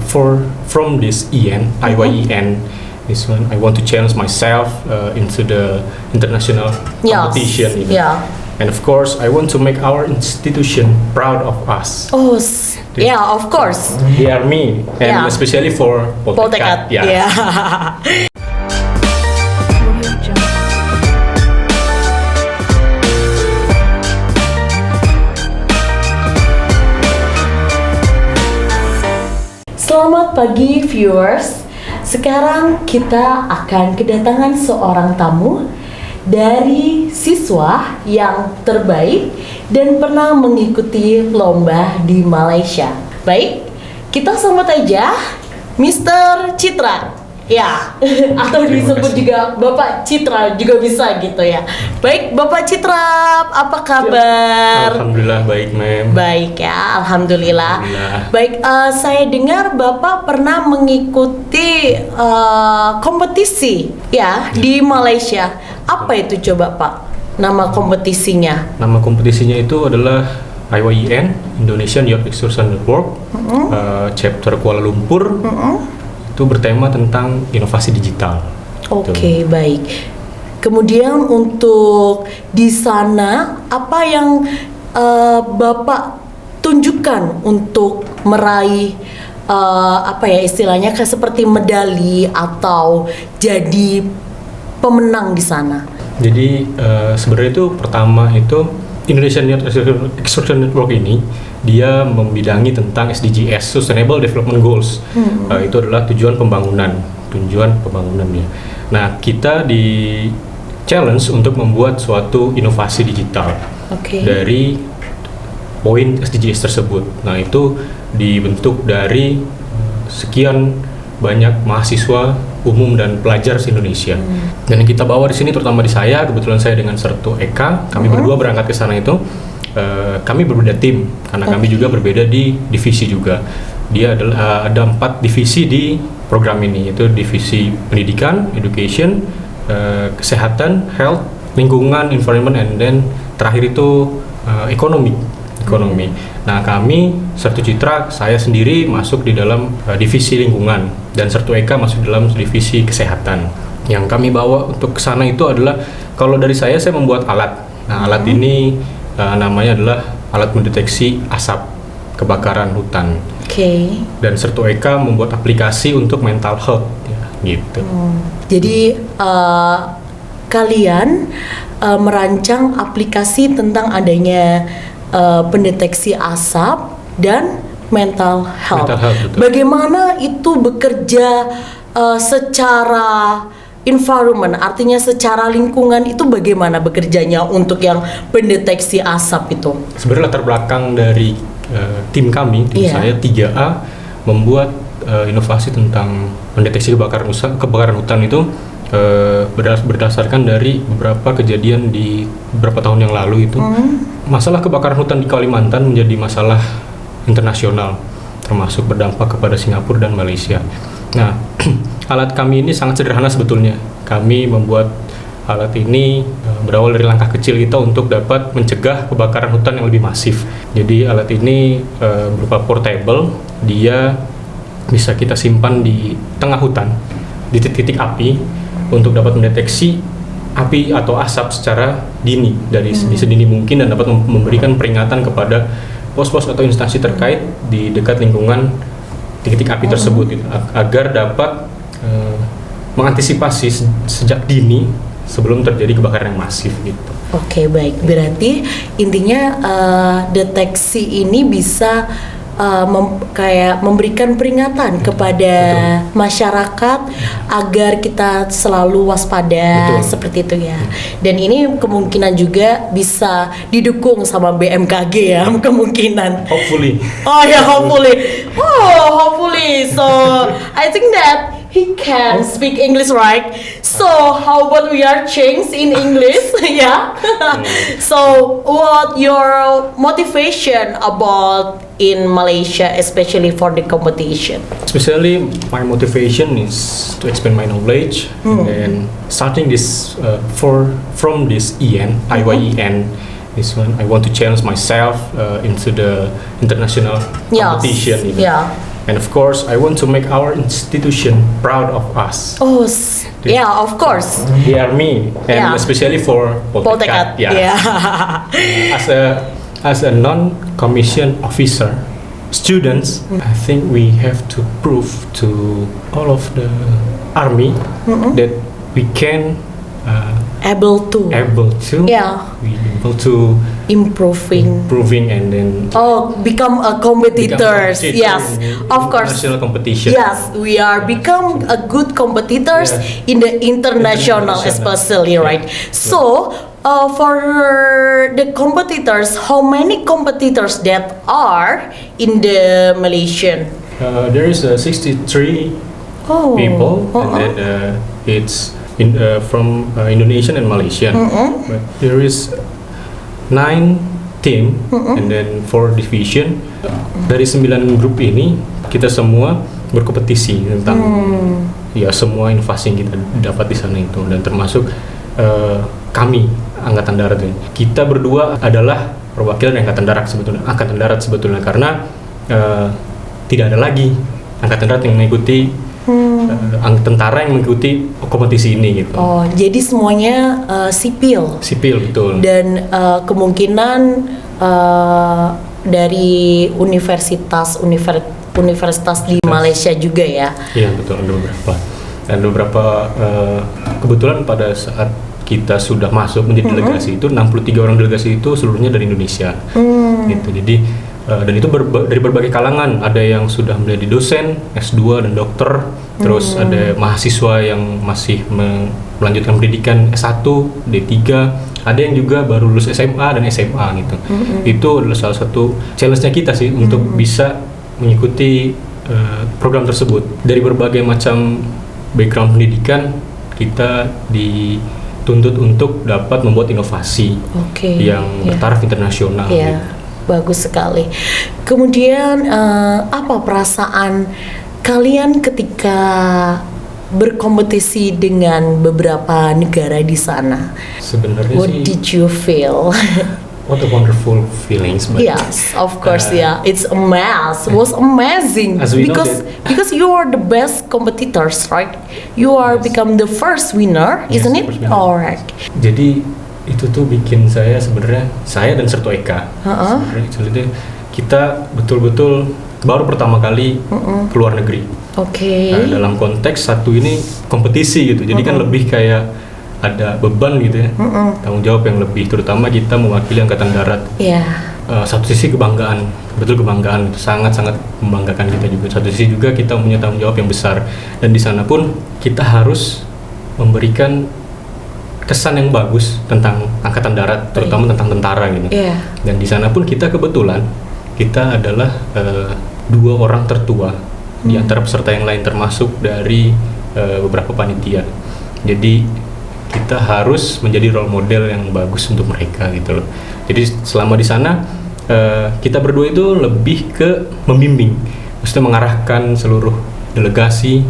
from this IYEN. This one, I want to challenge myself into the international competition. And of course, I want to make our institution proud of us. Oh, yeah, of course. The army, and especially for Poltekkad. Selamat pagi viewers. Sekarang kita akan kedatangan seorang tamu dari siswa yang terbaik dan pernah mengikuti lomba di Malaysia. Baik, kita sambut aja Mr. Citra. Ya, atau disebut juga Bapak Citra juga bisa gitu ya. Baik, Bapak Citra, apa kabar? Alhamdulillah baik, Mem. Baik ya, alhamdulillah. Baik, saya dengar Bapak pernah mengikuti kompetisi ya di Malaysia. Apa itu coba Pak? Nama kompetisinya? Nama kompetisinya itu adalah IYEN, Indonesian Youth Excursion Network, chapter Kuala Lumpur. Itu bertema tentang inovasi digital. Oke, baik. Kemudian untuk di sana apa yang Bapak tunjukkan untuk meraih apa ya istilahnya kayak seperti medali atau jadi pemenang di sana? Jadi sebenarnya itu pertama itu Indonesian Youth Excursion Network ini dia membidangi tentang SDGs, Sustainable Development Goals. Itu adalah tujuan pembangunan ya. Nah, kita di challenge untuk membuat suatu inovasi digital dari poin SDGs tersebut. Nah, itu dibentuk dari sekian banyak mahasiswa umum dan pelajar se-Indonesia. Dan yang kita bawa di sini terutama di saya, kebetulan saya dengan Sertu Eka, kami berdua berangkat ke sana itu. Kami berbeda tim karena kami juga berbeda di divisi juga. Dia adalah ada 4 divisi di program ini, yaitu divisi pendidikan, education, kesehatan, health, lingkungan, environment, and then terakhir itu ekonomi. Nah, kami Sertu Citra, saya sendiri masuk di dalam divisi lingkungan dan Sertu Eka masuk dalam divisi kesehatan. Yang kami bawa untuk ke sana itu adalah, kalau dari saya membuat alat. Nah, alat ini namanya adalah alat mendeteksi asap kebakaran hutan. Dan Sertu Eka membuat aplikasi untuk mental health ya, gitu. Jadi kalian merancang aplikasi tentang adanya pendeteksi asap dan mental health. Bagaimana itu bekerja secara environment, artinya secara lingkungan itu bagaimana bekerjanya untuk yang pendeteksi asap itu? Sebenarnya latar belakang dari tim kami, saya 3A membuat inovasi tentang mendeteksi kebakaran hutan itu berdasarkan dari beberapa kejadian di beberapa tahun yang lalu itu. Masalah kebakaran hutan di Kalimantan menjadi masalah internasional, termasuk berdampak kepada Singapura dan Malaysia. Nah, alat kami ini sangat sederhana sebetulnya. Kami membuat alat ini berawal dari langkah kecil kita untuk dapat mencegah kebakaran hutan yang lebih masif. Jadi alat ini berupa portable, dia bisa kita simpan di tengah hutan, di titik-titik api, untuk dapat mendeteksi api atau asap secara dini, dari sedini mungkin, dan dapat memberikan peringatan kepada pos-pos atau instansi terkait di dekat lingkungan titik api tersebut agar dapat mengantisipasi sejak dini sebelum terjadi kebakaran yang masif gitu. Oke, baik. Berarti intinya deteksi ini bisa kayak memberikan peringatan kepada masyarakat agar kita selalu waspada seperti itu ya. Dan ini kemungkinan juga bisa didukung sama BMKG ya, kemungkinan. Hopefully. Oh ya, hopefully. Hopefully. So I think that he can speak English, right? So how about we are changed in English? Yeah. So what your motivation about in Malaysia, especially for the competition? Especially my motivation is to expand my knowledge and starting this from this IYEN. This one, I want to challenge myself into the international competition. And of course, I want to make our institution proud of us. Oh, yeah, of course. The Army, and Yeah. especially for Poltekkad. Yeah. As a non-commissioned officer, students, I think we have to prove to all of the Army that we can Able to. Yeah. we able to improving and then Become a competitors. Yes, of course. National competition. Yes, we are become a good competitors Yeah. in the international, especially, Yeah. right? So, for the competitors, how many competitors that are in the Malaysian? There is 63 people, and then it's from Indonesian and Malaysian. But there is 9 team and then 4 division. Dari 9 grup ini kita semua berkompetisi tentang ya semua inovasi yang kita dapat di sana itu, dan termasuk kami Angkatan Darat ini. Kita berdua adalah perwakilan Angkatan Darat sebetulnya karena tidak ada lagi Angkatan Darat yang mengikuti tentara yang mengikuti kompetisi ini gitu. Oh, jadi semuanya sipil. Sipil, betul. Dan kemungkinan dari universitas di Malaysia juga ya. Iya, betul, ada beberapa. Dan beberapa kebetulan pada saat kita sudah masuk menjadi delegasi itu 63 orang delegasi itu seluruhnya dari Indonesia. Gitu. Jadi dan itu dari berbagai kalangan, ada yang sudah menjadi dosen, S2 dan dokter, terus ada mahasiswa yang masih melanjutkan pendidikan S1, D3, ada yang juga baru lulus SMA dan SMA gitu. Itu adalah salah satu challenge-nya kita sih untuk bisa mengikuti program tersebut. Dari berbagai macam background pendidikan, kita dituntut untuk dapat membuat inovasi yang bertaraf internasional. Gitu. Bagus sekali. Kemudian apa perasaan kalian ketika berkompetisi dengan beberapa negara di sana? Sebenarnya What did you feel? What a wonderful feelings. But, yes, of course, it's a mess. It was amazing As we know because you are the best competitors, right? You are become the first winner, isn't it? Alright. Jadi itu tuh bikin saya sebenarnya, saya dan Sertu Eka sebenarnya kita betul-betul baru pertama kali ke luar negeri. Nah, dalam konteks satu ini kompetisi gitu, jadi kan lebih kayak ada beban gitu ya, tanggung jawab yang lebih, terutama kita mewakili Angkatan Darat. Satu sisi kebanggaan, betul kebanggaan, itu sangat-sangat membanggakan kita juga. Satu sisi juga kita punya tanggung jawab yang besar, dan di sana pun kita harus memberikan kesan yang bagus tentang Angkatan Darat, terutama tentang tentara gitu. Dan di sana pun kita kebetulan kita adalah 2 orang tertua di antara peserta yang lain, termasuk dari beberapa panitia. Jadi kita harus menjadi role model yang bagus untuk mereka gitu loh. Jadi selama di sana kita berdua itu lebih ke membimbing, maksudnya mengarahkan seluruh delegasi,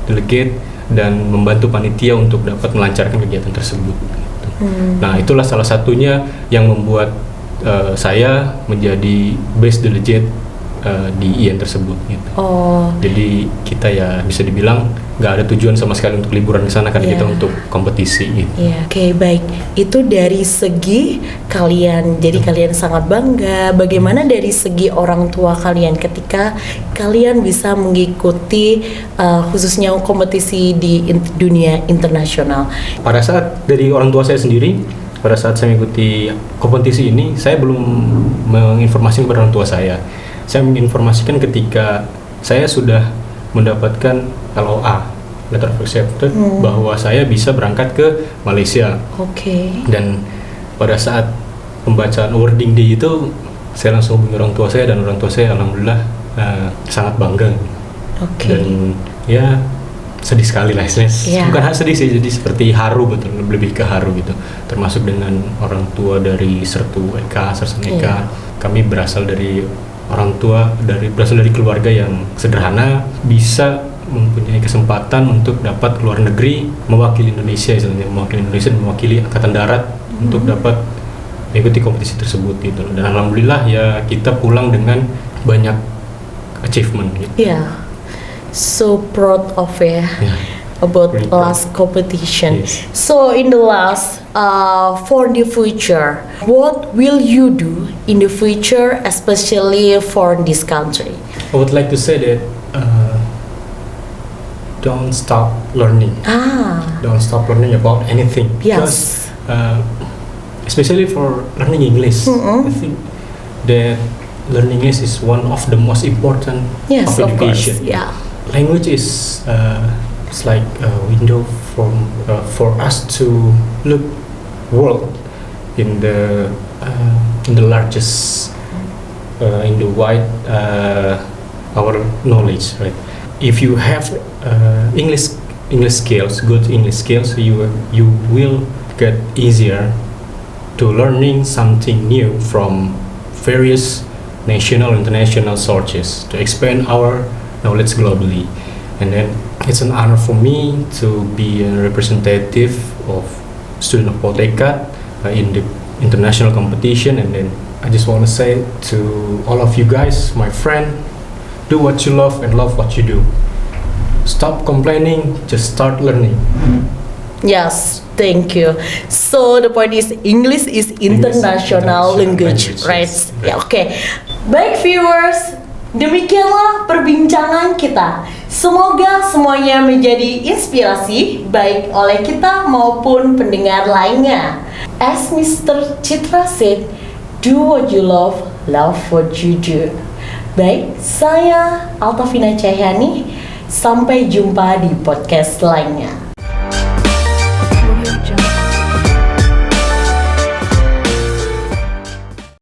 delegate, dan membantu panitia untuk dapat melancarkan kegiatan tersebut. Nah, itulah salah satunya yang membuat saya menjadi best delegate di IAN tersebut. Gitu. Jadi kita ya bisa dibilang nggak ada tujuan sama sekali untuk liburan ke sana, karena kita untuk kompetisi. Gitu. Oke, baik. Itu dari segi kalian, jadi kalian sangat bangga. Bagaimana dari segi orang tua kalian ketika kalian bisa mengikuti khususnya kompetisi di dunia internasional? Pada saat dari orang tua saya sendiri, pada saat saya mengikuti kompetisi ini, saya belum menginformasikan kepada orang tua saya. Saya menginformasikan ketika saya sudah mendapatkan LOA, letter of acceptance, bahwa saya bisa berangkat ke Malaysia. Dan pada saat pembacaan awarding day itu, saya langsung hubungi orang tua saya, dan orang tua saya alhamdulillah sangat bangga. Dan ya sedih sekali lah, bukan sedih sih, jadi seperti haru, betul, lebih ke haru gitu. Termasuk dengan orang tua dari Sertu Eka, Sersan Eka, kami berasal dari orang tua berasal dari keluarga yang sederhana, bisa mempunyai kesempatan untuk dapat keluar negeri mewakili Indonesia, mewakili Angkatan Darat untuk dapat mengikuti kompetisi tersebut gitu. Dan alhamdulillah ya kita pulang dengan banyak achievement gitu. Yeah, so proud of ya. About Really proud. last competition. Yes. So in the last, for the future, what will you do in the future, especially for this country? I would like to say that don't stop learning. Don't stop learning about anything. Yes. Because, especially for learning English, I think that learning English is one of the most important Yes, of of course. education. Yeah. Language is it's like a window from for us to look world in the largest in the wide our knowledge, right? If you have English skills, good English skills, you will get easier to learning something new from various national international sources to expand our knowledge globally. And then it's an honor for me to be a representative of student of Poltekkad in the international competition. And then I just want to say to all of you guys, my friend, do what you love and love what you do. Stop complaining, just start learning. Yes, thank you. So the point is English is international language, right? Yes. Ya, oke. Baik viewers, demikianlah perbincangan kita. Semoga semuanya menjadi inspirasi baik oleh kita maupun pendengar lainnya. As Mr. Citra said, do what you love what you do. Baik, saya Altavina Cahyani. Sampai jumpa di podcast lainnya.